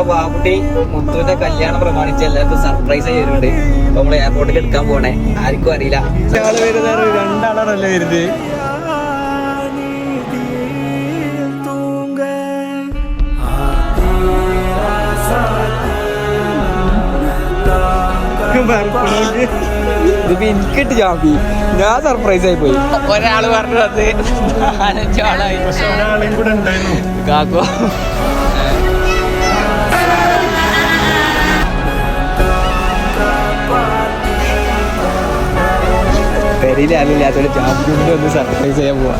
ബാബുട്ടി മുത്തുവിന്റെ കല്യാണം പ്രമാണിച്ച് എല്ലാവർക്കും സർപ്രൈസ് ചെയ്തിട്ടുണ്ട്. അപ്പൊ നമ്മള് എയർപോർട്ടിൽ എടുക്കാൻ പോണേ, ആർക്കും അറിയില്ല. രണ്ടാളാണല്ലേ വരുന്നത്. ഇതിപ്പോ എനിക്കിട്ട് ചാമ്പി, ഞാൻ സർപ്രൈസ് ആയി പോയി. ഒരാള് പറഞ്ഞു അത് 5 ആളായി. ഒരാളും കൂടെ ഉണ്ടായിരുന്നു കാക്കോ. പെരിയിലാളില്ലാത്തൊരു ചാമ്പ്യനെ ഒന്ന് സർപ്രൈസ് ചെയ്യാൻ പോവാ.